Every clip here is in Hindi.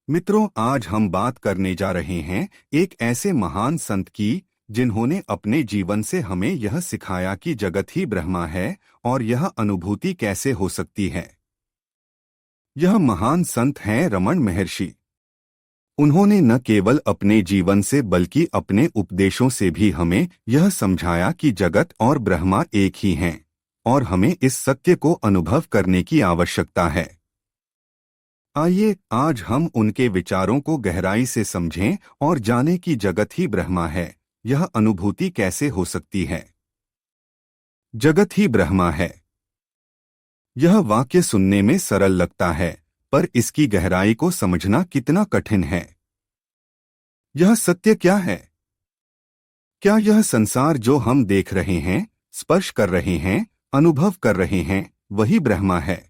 मित्रों, आज हम बात करने जा रहे हैं एक ऐसे महान संत की जिन्होंने अपने जीवन से हमें यह सिखाया कि जगत ही ब्रह्मा है और यह अनुभूति कैसे हो सकती है। यह महान संत हैं रमन महर्षि। उन्होंने न केवल अपने जीवन से बल्कि अपने उपदेशों से भी हमें यह समझाया कि जगत और ब्रह्मा एक ही हैं और हमें इस सत्य को अनुभव करने की आवश्यकता है। आइए आज हम उनके विचारों को गहराई से समझें और जानें कि जगत ही ब्रह्मा है, यह अनुभूति कैसे हो सकती है। जगत ही ब्रह्मा है। यह वाक्य सुनने में सरल लगता है, पर इसकी गहराई को समझना कितना कठिन है। यह सत्य क्या है? क्या यह संसार जो हम देख रहे हैं, स्पर्श कर रहे हैं, अनुभव कर रहे हैं, वही ब्रह्मा है?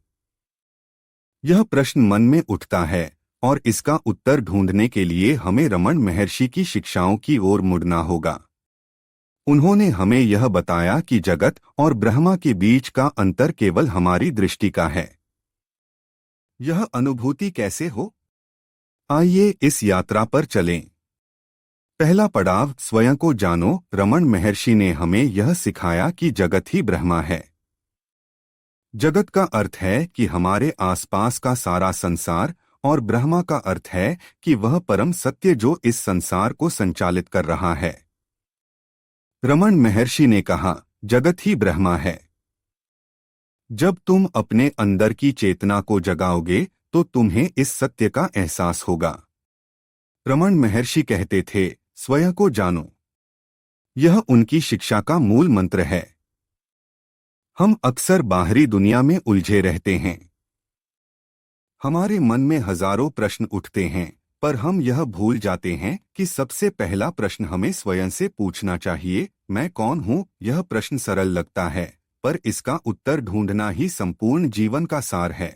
यह प्रश्न मन में उठता है और इसका उत्तर ढूंढने के लिए हमें रमन महर्षि की शिक्षाओं की ओर मुड़ना होगा। उन्होंने हमें यह बताया कि जगत और ब्रह्मा के बीच का अंतर केवल हमारी दृष्टि का है। यह अनुभूति कैसे हो? आइए इस यात्रा पर चलें। पहला पड़ाव, स्वयं को जानो। रमन महर्षि ने हमें यह सिखाया कि जगत ही ब्रह्मा है। जगत का अर्थ है कि हमारे आसपास का सारा संसार और ब्रह्मा का अर्थ है कि वह परम सत्य जो इस संसार को संचालित कर रहा है। रमन महर्षि ने कहा, जगत ही ब्रह्मा है। जब तुम अपने अंदर की चेतना को जगाओगे तो तुम्हें इस सत्य का एहसास होगा। रमन महर्षि कहते थे, स्वयं को जानो। यह उनकी शिक्षा का मूल मंत्र है। हम अक्सर बाहरी दुनिया में उलझे रहते हैं। हमारे मन में हजारों प्रश्न उठते हैं, पर हम यह भूल जाते हैं कि सबसे पहला प्रश्न हमें स्वयं से पूछना चाहिए, मैं कौन हूँ? यह प्रश्न सरल लगता है, पर इसका उत्तर ढूंढना ही संपूर्ण जीवन का सार है।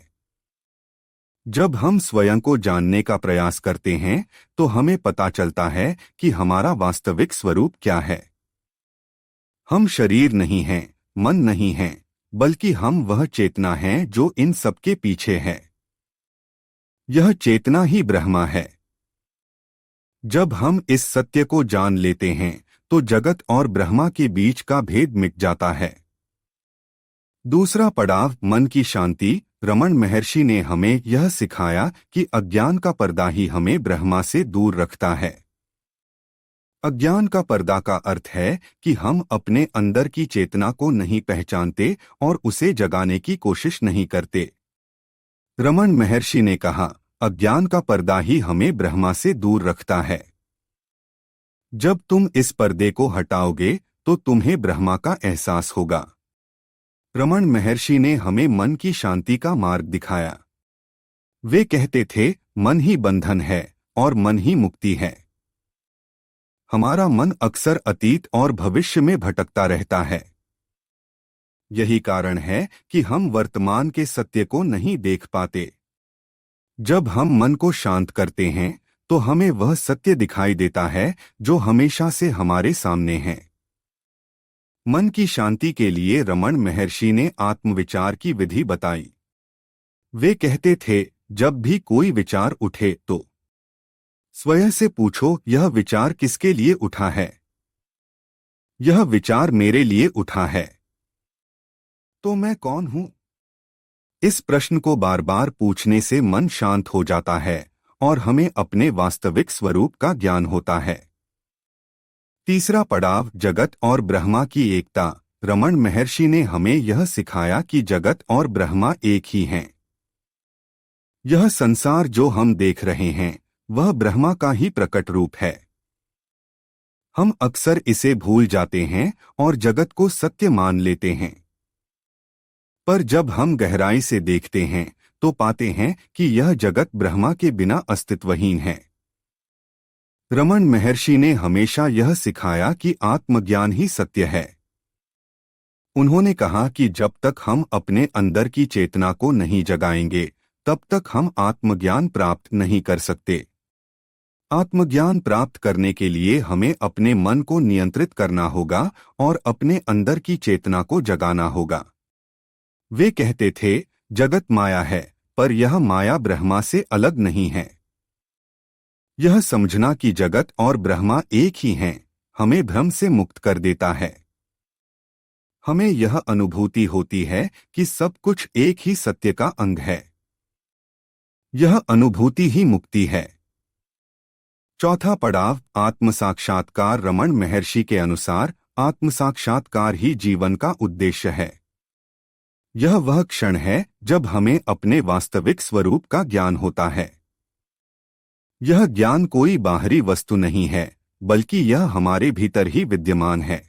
जब हम स्वयं को जानने का प्रयास करते हैं, तो हमें पता चलता है कि हमारा वास्तविक स्वरूप क्या है। हम शरीर नहीं हैं, मन नहीं हैं, बल्कि हम वह चेतना हैं जो इन सबके पीछे है। यह चेतना ही ब्रह्मा है। जब हम इस सत्य को जान लेते हैं तो जगत और ब्रह्मा के बीच का भेद मिट जाता है। दूसरा पड़ाव, मन की शांति। रमन महर्षि ने हमें यह सिखाया कि अज्ञान का पर्दा ही हमें ब्रह्मा से दूर रखता है। अज्ञान का पर्दा का अर्थ है कि हम अपने अंदर की चेतना को नहीं पहचानते और उसे जगाने की कोशिश नहीं करते। रमन महर्षि ने कहा, अज्ञान का पर्दा ही हमें ब्रह्मा से दूर रखता है। जब तुम इस पर्दे को हटाओगे तो तुम्हें ब्रह्मा का एहसास होगा। रमन महर्षि ने हमें मन की शांति का मार्ग दिखाया। वे कहते थे, मन ही बंधन है और मन ही मुक्ति है। हमारा मन अक्सर अतीत और भविष्य में भटकता रहता है। यही कारण है कि हम वर्तमान के सत्य को नहीं देख पाते। जब हम मन को शांत करते हैं तो हमें वह सत्य दिखाई देता है जो हमेशा से हमारे सामने है। मन की शांति के लिए रमन महर्षि ने आत्मविचार की विधि बताई। वे कहते थे, जब भी कोई विचार उठे तो स्वयं से पूछो, यह विचार किसके लिए उठा है? यह विचार मेरे लिए उठा है, तो मैं कौन हूं? इस प्रश्न को बार बार पूछने से मन शांत हो जाता है और हमें अपने वास्तविक स्वरूप का ज्ञान होता है। तीसरा पड़ाव, जगत और ब्रह्मा की एकता। रमन महर्षि ने हमें यह सिखाया कि जगत और ब्रह्मा एक ही हैं। यह संसार जो हम देख रहे हैं वह ब्रह्मा का ही प्रकट रूप है। हम अक्सर इसे भूल जाते हैं और जगत को सत्य मान लेते हैं। पर जब हम गहराई से देखते हैं तो पाते हैं कि यह जगत ब्रह्मा के बिना अस्तित्वहीन है। रमन महर्षि ने हमेशा यह सिखाया कि आत्मज्ञान ही सत्य है। उन्होंने कहा कि जब तक हम अपने अंदर की चेतना को नहीं जगाएंगे तब तक हम आत्मज्ञान प्राप्त नहीं कर सकते। आत्मज्ञान प्राप्त करने के लिए हमें अपने मन को नियंत्रित करना होगा और अपने अंदर की चेतना को जगाना होगा। वे कहते थे, जगत माया है, पर यह माया ब्रह्मा से अलग नहीं है। यह समझना कि जगत और ब्रह्मा एक ही हैं, हमें भ्रम से मुक्त कर देता है। हमें यह अनुभूति होती है कि सब कुछ एक ही सत्य का अंग है। यह अनुभूति ही मुक्ति है। चौथा पड़ाव आत्म साक्षात्कार। रमण महर्षि के अनुसार आत्म साक्षात्कार ही जीवन का उद्देश्य है। यह वह क्षण है जब हमें अपने वास्तविक स्वरूप का ज्ञान होता है। यह ज्ञान कोई बाहरी वस्तु नहीं है, बल्कि यह हमारे भीतर ही विद्यमान है।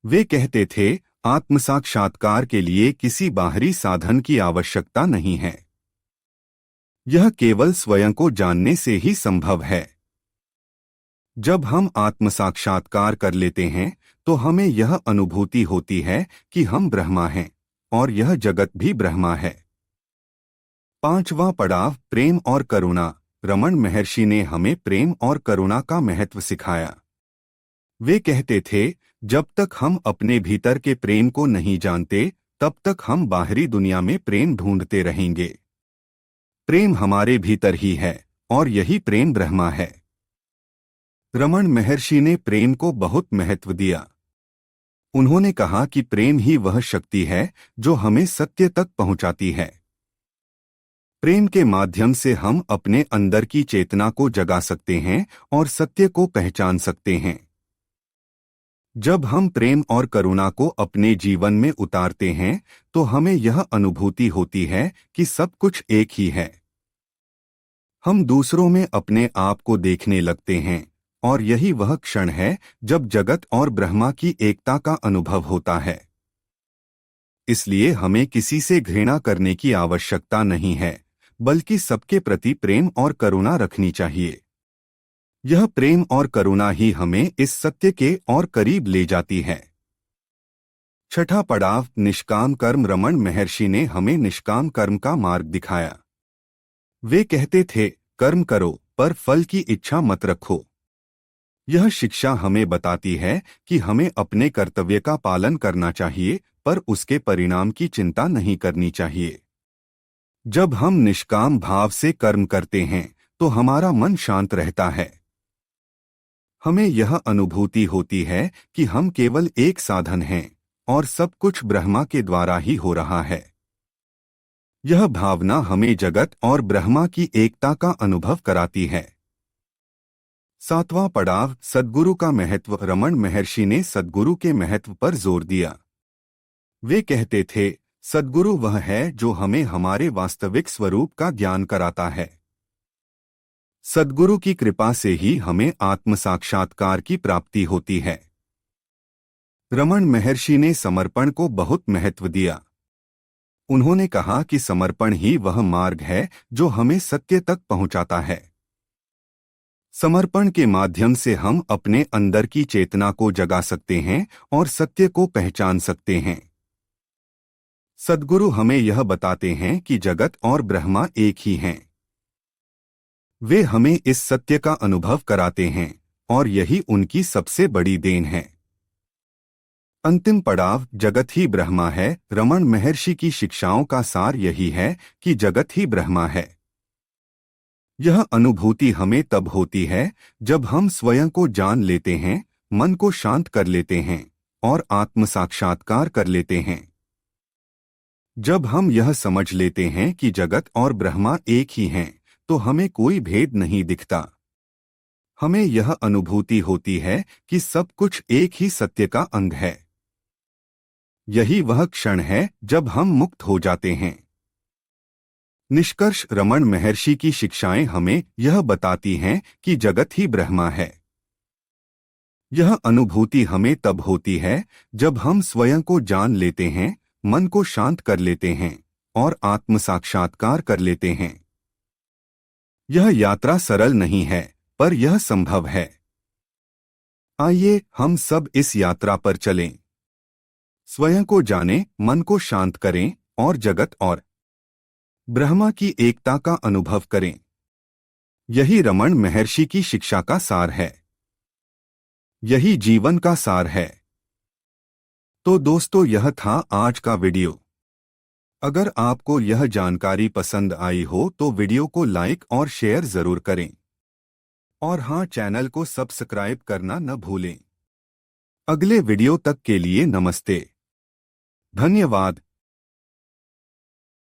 वे कहते थे, आत्म साक्षात्कार के लिए किसी बाहरी साधन की आवश्यकता नहीं है। यह केवल स्वयं को जानने से ही संभव है। जब हम आत्म साक्षात्कार कर लेते हैं तो हमें यह अनुभूति होती है कि हम ब्रह्मा हैं और यह जगत भी ब्रह्मा है। पांचवा पड़ाव प्रेम और करुणा। रमण महर्षि ने हमें प्रेम और करुणा का महत्व सिखाया। वे कहते थे, जब तक हम अपने भीतर के प्रेम को नहीं जानते तब तक हम बाहरी दुनिया में प्रेम ढूंढते रहेंगे। प्रेम हमारे भीतर ही है और यही प्रेम ब्रह्मा है। रमण महर्षि ने प्रेम को बहुत महत्व दिया। उन्होंने कहा कि प्रेम ही वह शक्ति है जो हमें सत्य तक पहुंचाती है। प्रेम के माध्यम से हम अपने अंदर की चेतना को जगा सकते हैं और सत्य को पहचान सकते हैं। जब हम प्रेम और करुणा को अपने जीवन में उतारते हैं तो हमें यह अनुभूति होती है कि सब कुछ एक ही है। हम दूसरों में अपने आप को देखने लगते हैं और यही वह क्षण है जब जगत और ब्रह्मा की एकता का अनुभव होता है। इसलिए हमें किसी से घृणा करने की आवश्यकता नहीं है, बल्कि सबके प्रति प्रेम और करुणा रखनी चाहिए। यह प्रेम और करुणा ही हमें इस सत्य के और करीब ले जाती है। छठा पड़ाव निष्काम कर्म। रमण महर्षि ने हमें निष्काम कर्म का मार्ग दिखाया। वे कहते थे, कर्म करो पर फल की इच्छा मत रखो। यह शिक्षा हमें बताती है कि हमें अपने कर्तव्य का पालन करना चाहिए, पर उसके परिणाम की चिंता नहीं करनी चाहिए। जब हम निष्काम भाव से कर्म करते हैं तो हमारा मन शांत रहता है। हमें यह अनुभूति होती है कि हम केवल एक साधन हैं और सब कुछ ब्रह्मा के द्वारा ही हो रहा है। यह भावना हमें जगत और ब्रह्मा की एकता का अनुभव कराती है। सातवां पड़ाव सद्गुरु का महत्व। रमण महर्षि ने सद्गुरु के महत्व पर जोर दिया। वे कहते थे, सद्गुरु वह है जो हमें हमारे वास्तविक स्वरूप का ज्ञान कराता है। सद्गुरु की कृपा से ही हमें आत्म साक्षात्कार की प्राप्ति होती है। रमण महर्षि ने समर्पण को बहुत महत्व दिया। उन्होंने कहा कि समर्पण ही वह मार्ग है जो हमें सत्य तक पहुंचाता है। समर्पण के माध्यम से हम अपने अंदर की चेतना को जगा सकते हैं और सत्य को पहचान सकते हैं। सद्गुरु हमें यह बताते हैं कि जगत और ब्रह्मा एक ही हैं। वे हमें इस सत्य का अनुभव कराते हैं और यही उनकी सबसे बड़ी देन है। अंतिम पड़ाव जगत ही ब्रह्मा है। रमण महर्षि की शिक्षाओं का सार यही है कि जगत ही ब्रह्मा है। यह अनुभूति हमें तब होती है जब हम स्वयं को जान लेते हैं, मन को शांत कर लेते हैं और आत्म साक्षात्कार कर लेते हैं। जब हम यह समझ लेते हैं कि जगत और ब्रह्मा एक ही हैं, तो हमें कोई भेद नहीं दिखता। हमें यह अनुभूति होती है कि सब कुछ एक ही सत्य का अंग है। यही वह क्षण है जब हम मुक्त हो जाते हैं। निष्कर्ष रमण महर्षि की शिक्षाएं हमें यह बताती हैं कि जगत ही ब्रह्मा है। यह अनुभूति हमें तब होती है जब हम स्वयं को जान लेते हैं, मन को शांत कर लेते हैं और आत्म साक्षात्कार कर लेते हैं। यह यात्रा सरल नहीं है, पर यह संभव है। आइए हम सब इस यात्रा पर चलें। स्वयं को जानें, मन को शांत करें और जगत और ब्रह्मा की एकता का अनुभव करें। यही रमण महर्षि की शिक्षा का सार है। यही जीवन का सार है। तो दोस्तों, यह था आज का वीडियो। अगर आपको यह जानकारी पसंद आई हो तो वीडियो को लाइक और शेयर जरूर करें। और हाँ, चैनल को सब्सक्राइब करना न भूलें। अगले वीडियो तक के लिए नमस्ते। धन्यवाद।